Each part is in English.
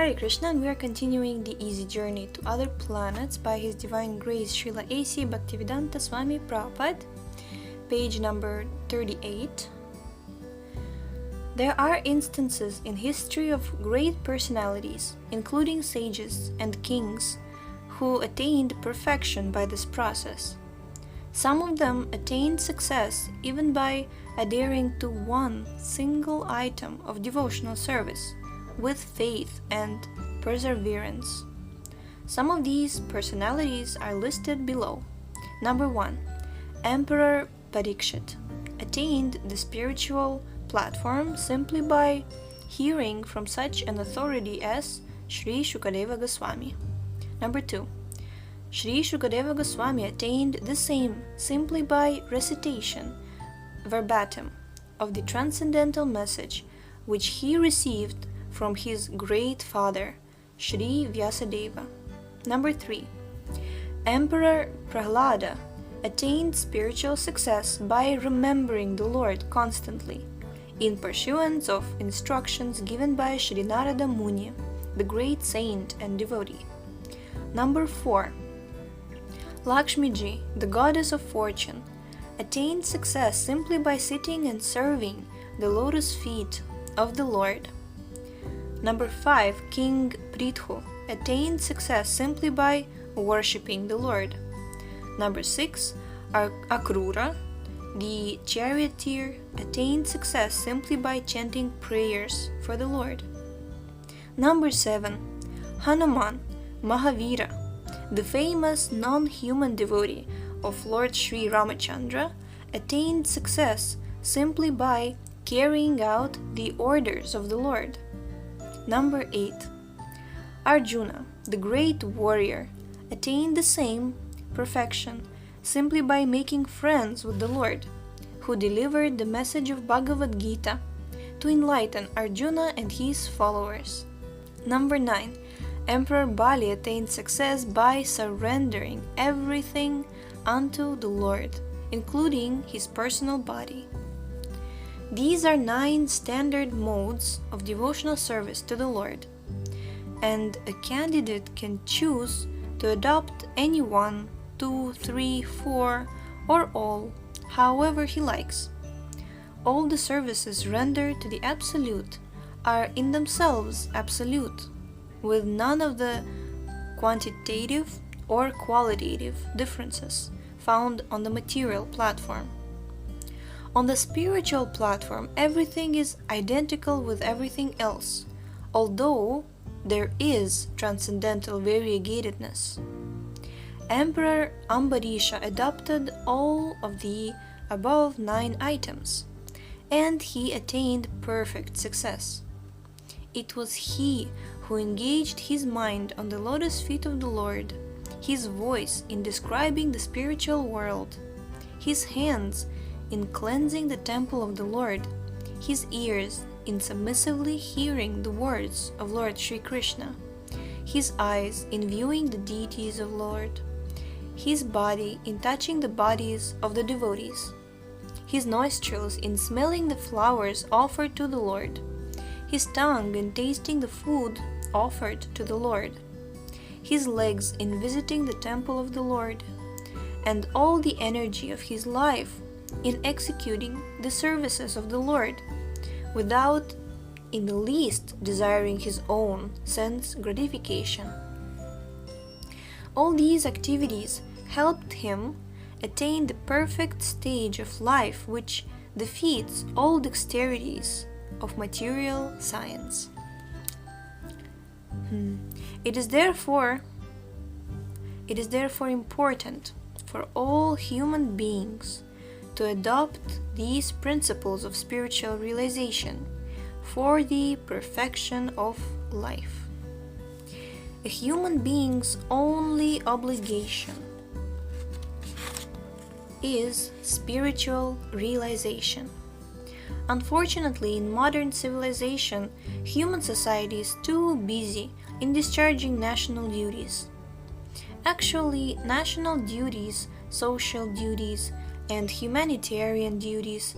Hare Krishna, and we are continuing the Easy Journey to Other Planets by His Divine Grace Srila A.C. Bhaktivedanta Swami Prabhupada, page number 38. There are instances in history of great personalities, including sages and kings, who attained perfection by this process. Some of them attained success even by adhering to one single item of devotional service with faith and perseverance. Some of these personalities are listed below. Number 1. Emperor Parikshit attained the spiritual platform simply by hearing from such an authority as Sri Shukadeva Goswami. Number 2. Sri Shukadeva Goswami attained the same simply by recitation, verbatim, of the transcendental message which he received from his great father, Sri Vyasadeva. Number 3. Emperor Prahlada attained spiritual success by remembering the Lord constantly, in pursuance of instructions given by Sri Narada Muni, the great saint and devotee. Number 4. Lakshmiji, the goddess of fortune, attained success simply by sitting and serving the lotus feet of the Lord. Number 5. King Prithu attained success simply by worshipping the Lord. Number 6. Akrura, the charioteer, attained success simply by chanting prayers for the Lord. Number 7. Hanuman Mahavira, the famous non-human devotee of Lord Sri Ramachandra, attained success simply by carrying out the orders of the Lord. Number 8. Arjuna, the great warrior, attained the same perfection simply by making friends with the Lord, who delivered the message of Bhagavad Gita to enlighten Arjuna and his followers. Number 9. Emperor Bali attained success by surrendering everything unto the Lord, including his personal body. These are 9 standard modes of devotional service to the Lord, and a candidate can choose to adopt any 1, 2, 3, 4, or all, however he likes. All the services rendered to the Absolute are in themselves absolute, with none of the quantitative or qualitative differences found on the material platform. On the spiritual platform, everything is identical with everything else, although there is transcendental variegatedness. Emperor Ambarisha adopted all of the above 9 items, and he attained perfect success. It was he who engaged his mind on the lotus feet of the Lord, his voice in describing the spiritual world, his hands in cleansing the temple of the Lord, his ears in submissively hearing the words of Lord Sri Krishna, his eyes in viewing the deities of Lord, his body in touching the bodies of the devotees, his nostrils in smelling the flowers offered to the Lord, his tongue in tasting the food offered to the Lord, his legs in visiting the temple of the Lord, and all the energy of his life in executing the services of the Lord, without in the least desiring his own sense gratification. All these activities helped him attain the perfect stage of life which defeats all dexterities of material science. It is therefore important for all human beings to adopt these principles of spiritual realization for the perfection of life. A human being's only obligation is spiritual realization. Unfortunately, in modern civilization, human society is too busy in discharging national duties. Actually, national duties, social duties, and humanitarian duties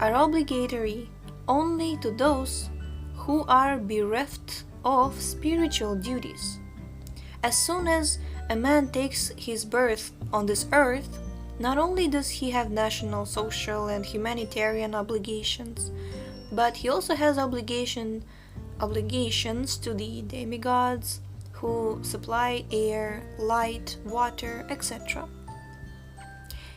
are obligatory only to those who are bereft of spiritual duties. As soon as a man takes his birth on this earth, not only does he have national, social, and humanitarian obligations, but he also has obligations to the demigods who supply air, light, water, etc.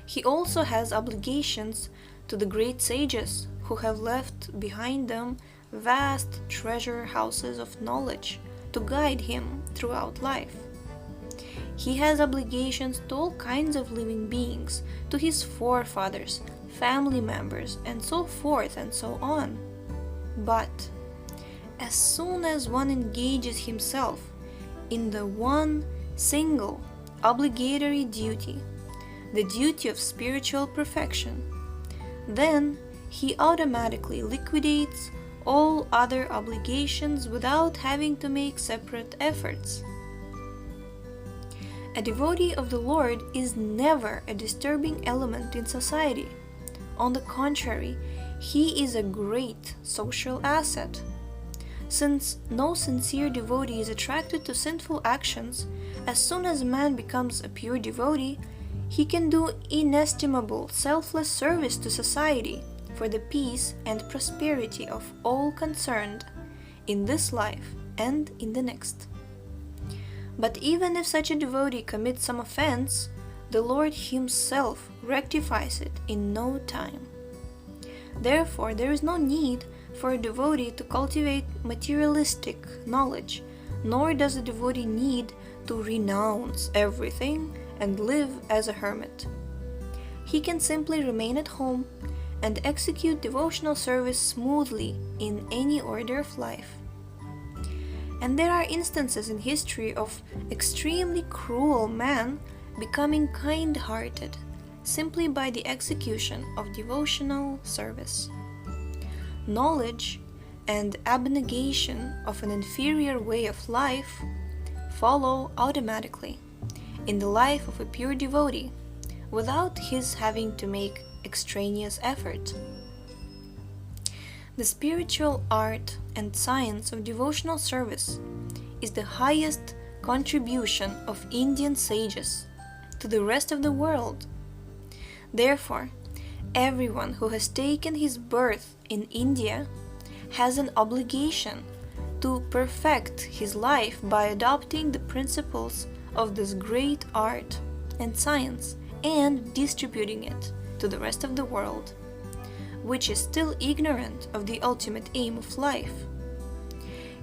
He also has obligations to the great sages who have left behind them vast treasure houses of knowledge to guide him throughout life. He has obligations to all kinds of living beings, to his forefathers, family members, and so forth and so on. But as soon as one engages himself in the one single obligatory duty, the duty of spiritual perfection, then he automatically liquidates all other obligations without having to make separate efforts. A devotee of the Lord is never a disturbing element in society. On the contrary, he is a great social asset. Since no sincere devotee is attracted to sinful actions, as soon as man becomes a pure devotee, he can do inestimable selfless service to society for the peace and prosperity of all concerned in this life and in the next. But even if such a devotee commits some offense, the Lord Himself rectifies it in no time. Therefore, there is no need for a devotee to cultivate materialistic knowledge, nor does a devotee need to renounce everything and live as a hermit. He can simply remain at home and execute devotional service smoothly in any order of life. And there are instances in history of extremely cruel men becoming kind-hearted simply by the execution of devotional service. Knowledge and abnegation of an inferior way of life follow automatically in the life of a pure devotee without his having to make extraneous effort. The spiritual art and science of devotional service is the highest contribution of Indian sages to the rest of the world. Therefore, everyone who has taken his birth in India has an obligation to perfect his life by adopting the principles of this great art and science and distributing it to the rest of the world, which is still ignorant of the ultimate aim of life.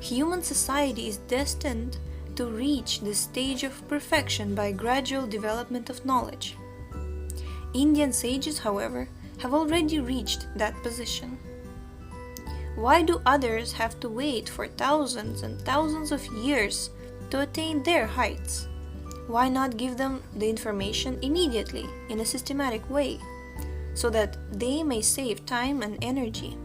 Human society is destined to reach this stage of perfection by gradual development of knowledge. Indian sages, however, have already reached that position. Why do others have to wait for thousands and thousands of years to attain their heights? Why not give them the information immediately in a systematic way, so that they may save time and energy?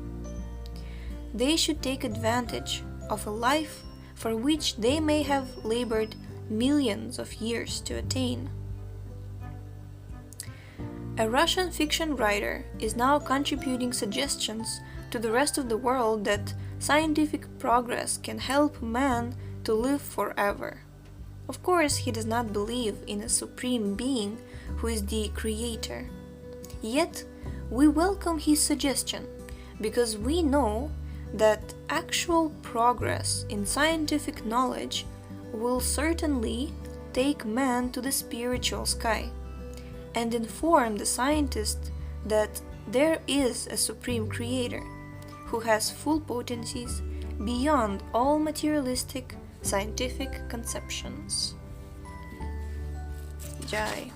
They should take advantage of a life for which they may have labored millions of years to attain. A Russian fiction writer is now contributing suggestions to the rest of the world that scientific progress can help man to live forever. Of course, he does not believe in a supreme being who is the creator. Yet, we welcome his suggestion because we know that actual progress in scientific knowledge will certainly take man to the spiritual sky and inform the scientist that there is a supreme creator who has full potencies beyond all materialistic scientific conceptions. Jai.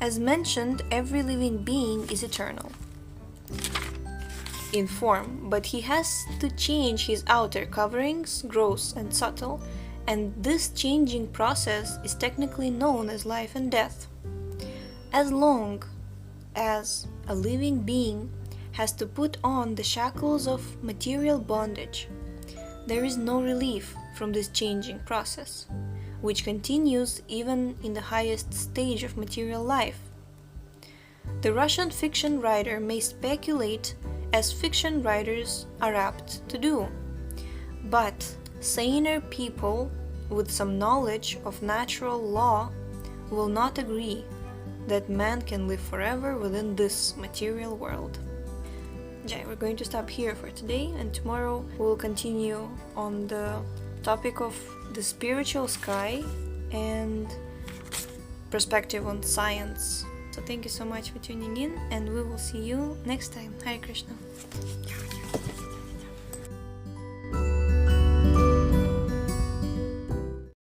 As mentioned, every living being is eternal in form, but he has to change his outer coverings, gross and subtle, and this changing process is technically known as life and death. As long as a living being has to put on the shackles of material bondage, there is no relief from this changing process, which continues even in the highest stage of material life. The Russian fiction writer may speculate as fiction writers are apt to do. But saner people with some knowledge of natural law will not agree that man can live forever within this material world. Okay, we're going to stop here for today, and tomorrow we'll continue on the topic of the spiritual sky and perspective on science. So thank you so much for tuning in, and we will see you next time. Hare Krishna.